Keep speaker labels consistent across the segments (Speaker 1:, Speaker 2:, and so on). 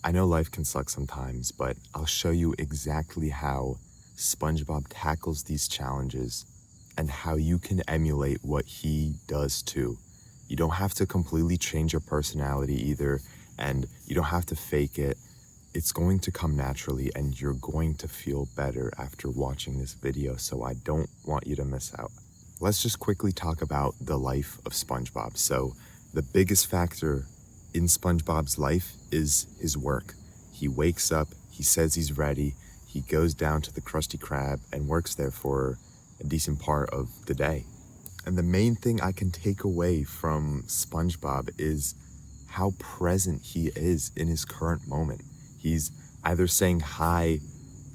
Speaker 1: I know life can suck sometimes, but I'll show you exactly how SpongeBob tackles these challenges and how you can emulate what he does too. You don't have to completely change your personality either, and you don't have to fake it. It's going to come naturally, and you're going to feel better after watching this video, so I don't want you to miss out. Let's just quickly talk about the life of SpongeBob. So the biggest factor in SpongeBob's life is his work. He wakes up, he says he's ready, he goes down to the Krusty Krab and works there for a decent part of the day. And the main thing I can take away from SpongeBob is how present he is in his current moment. He's either saying hi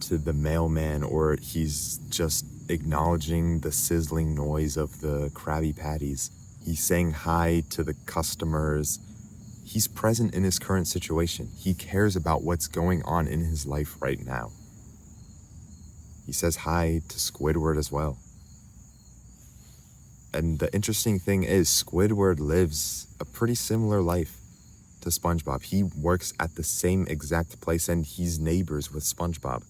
Speaker 1: to the mailman or he's just acknowledging the sizzling noise of the Krabby Patties. He's saying hi to the customers. He's present in his current situation. He cares about what's going on in his life right now. He says hi to Squidward as well. And the interesting thing is, Squidward lives a pretty similar life to SpongeBob. He works at the same exact place and he's neighbors with SpongeBob.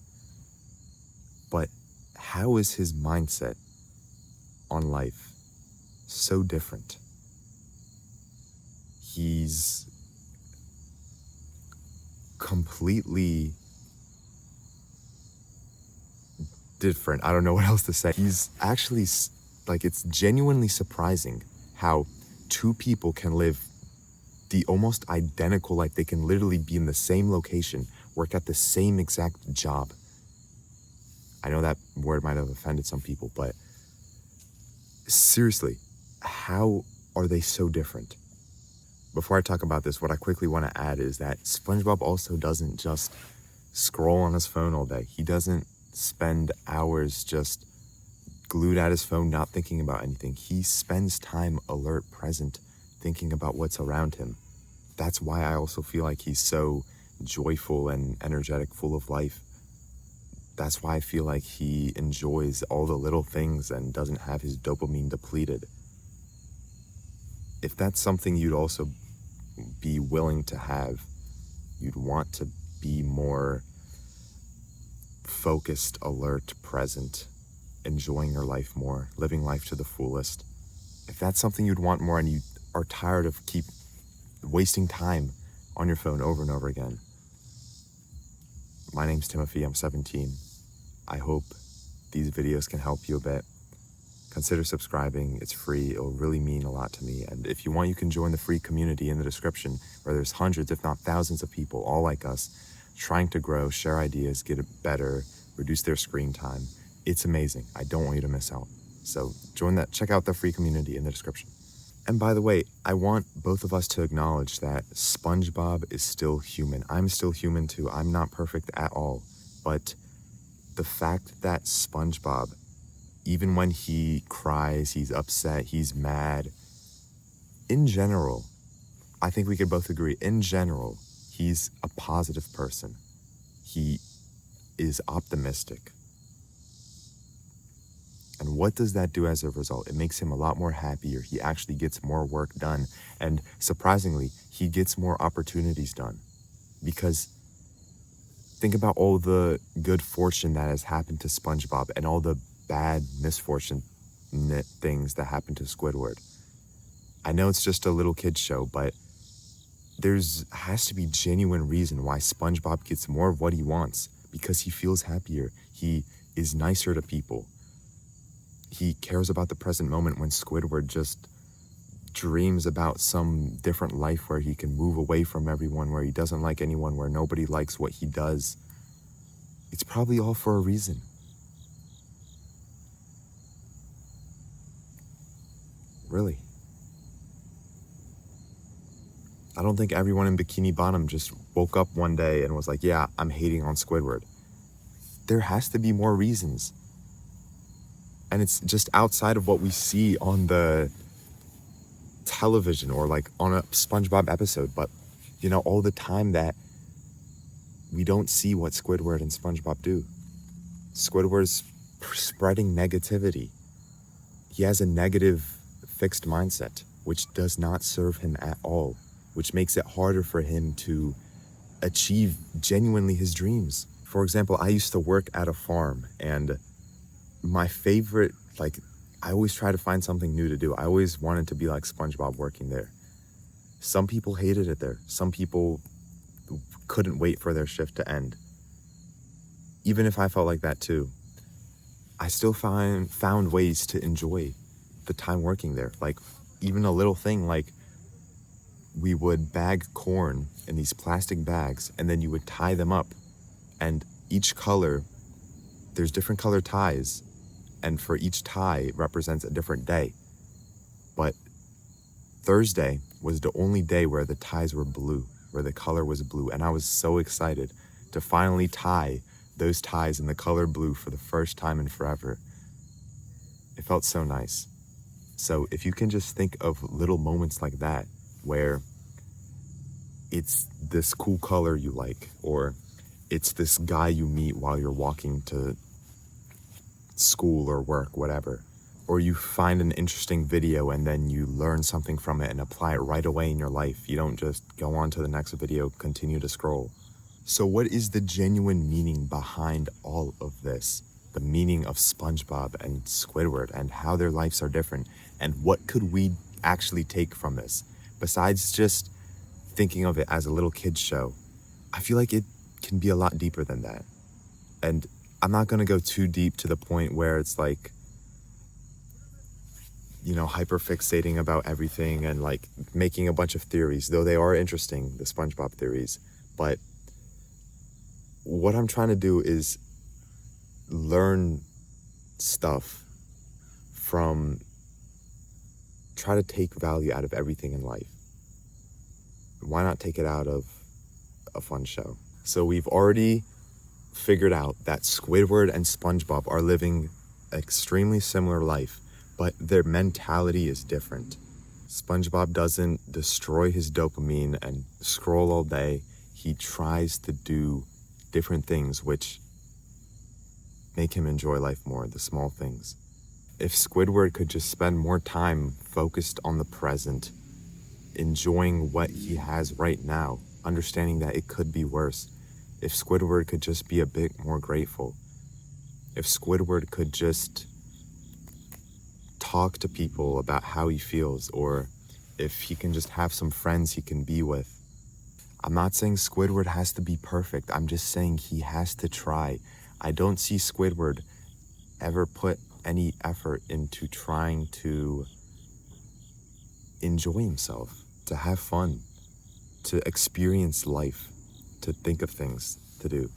Speaker 1: But how is his mindset on life so different? He's completely different. I don't know what else to say. He's actually, it's genuinely surprising how two people can live the almost identical life. They can literally be in the same location, work at the same exact job. I know that word might have offended some people, but seriously, how are they so different? Before I talk about this, what I quickly want to add is that SpongeBob also doesn't just scroll on his phone all day. He doesn't spend hours just glued at his phone, not thinking about anything. He spends time alert, present, thinking about what's around him. That's why I also feel like he's so joyful and energetic, full of life. That's why I feel like he enjoys all the little things and doesn't have his dopamine depleted. If that's something you'd also be willing to have, you'd want to be more focused, alert, present, enjoying your life more, living life to the fullest. If that's something you'd want more and you are tired of keep wasting time on your phone over and over again. My name's Timothy, I'm 17. I hope these videos can help you a bit. Consider subscribing, it's free, it'll really mean a lot to me. And if you want, you can join the free community in the description where there's hundreds, if not thousands of people, all like us, trying to grow, share ideas, get it better, reduce their screen time. It's amazing. I don't want you to miss out. So join that, check out the free community in the description. And by the way, I want both of us to acknowledge that SpongeBob is still human. I'm still human too. I'm not perfect at all. But the fact that SpongeBob, even when he cries, he's upset, he's mad, in general, I think we could both agree, in general, he's a positive person. He is optimistic. And what does that do as a result? It makes him a lot more happier. He actually gets more work done. And surprisingly, he gets more opportunities done. Because think about all the good fortune that has happened to SpongeBob and all the bad misfortune things that happened to Squidward. I know it's just a little kid's show, but has to be genuine reason why SpongeBob gets more of what he wants, because he feels happier. He is nicer to people. He cares about the present moment when Squidward just dreams about some different life where he can move away from everyone, where he doesn't like anyone, where nobody likes what he does. It's probably all for a reason. Really. I don't think everyone in Bikini Bottom just woke up one day and was like, yeah, I'm hating on Squidward. There has to be more reasons. And it's just outside of what we see on the television or like on a SpongeBob episode. But, all the time that we don't see what Squidward and SpongeBob do. Squidward's spreading negativity. He has a negative fixed mindset, which does not serve him at all, which makes it harder for him to achieve genuinely his dreams. For example, I used to work at a farm, and my favorite, I always try to find something new to do. I always wanted to be like SpongeBob working there. Some people hated it there. Some people couldn't wait for their shift to end. Even if I felt like that too, I still found ways to enjoy the time working there. Like even a little thing like we would bag corn in these plastic bags, and then you would tie them up, and each color, there's different color ties, and for each tie it represents a different day. But Thursday was the only day where the ties were blue, where the color was blue, and I was so excited to finally tie those ties in the color blue for the first time in forever. It felt so nice. So if you can just think of little moments like that, where it's this cool color you like, or it's this guy you meet while you're walking to school or work, whatever, or you find an interesting video and then you learn something from it and apply it right away in your life. You don't just go on to the next video, continue to scroll. So what is the genuine meaning behind all of this? The meaning of SpongeBob and Squidward and how their lives are different, and what could we actually take from this besides just thinking of it as a little kid's show? I feel like it can be a lot deeper than that. And I'm not going to go too deep to the point where it's like, hyper fixating about everything and like making a bunch of theories, though they are interesting, the SpongeBob theories. But what I'm trying to do is learn stuff try to take value out of everything in life. Why not take it out of a fun show? So we've already figured out that Squidward and SpongeBob are living an extremely similar life, but their mentality is different. SpongeBob doesn't destroy his dopamine and scroll all day. He tries to do different things which make him enjoy life more, the small things. If Squidward could just spend more time focused on the present, enjoying what he has right now, understanding that it could be worse. If Squidward could just be a bit more grateful. If Squidward could just talk to people about how he feels, or if he can just have some friends he can be with. I'm not saying Squidward has to be perfect. I'm just saying he has to try. I don't see Squidward ever put any effort into trying to enjoy himself, to have fun, to experience life, to think of things to do.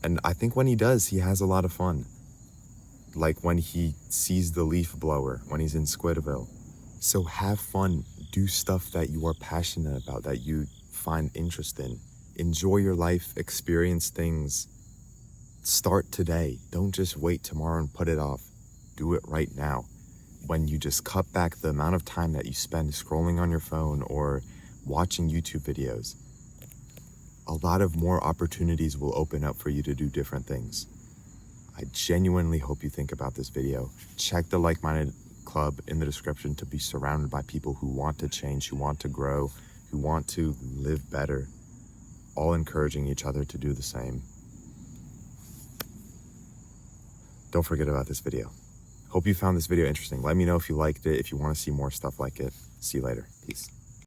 Speaker 1: And I think when he does, he has a lot of fun. Like when he sees the leaf blower, when he's in Squidville. So have fun, do stuff that you are passionate about, that you find interest in. Enjoy your life, experience things. Start today. Don't just wait tomorrow and put it off. Do it right now. When you just cut back the amount of time that you spend scrolling on your phone or watching YouTube videos, a lot of more opportunities will open up for you to do different things. I genuinely hope you think about this video. Check the like-minded club in the description to be surrounded by people who want to change, who want to grow, who want to live better, all encouraging each other to do the same. Don't forget about this video. Hope you found this video interesting. Let me know if you liked it, if you want to see more stuff like it. See you later. Peace.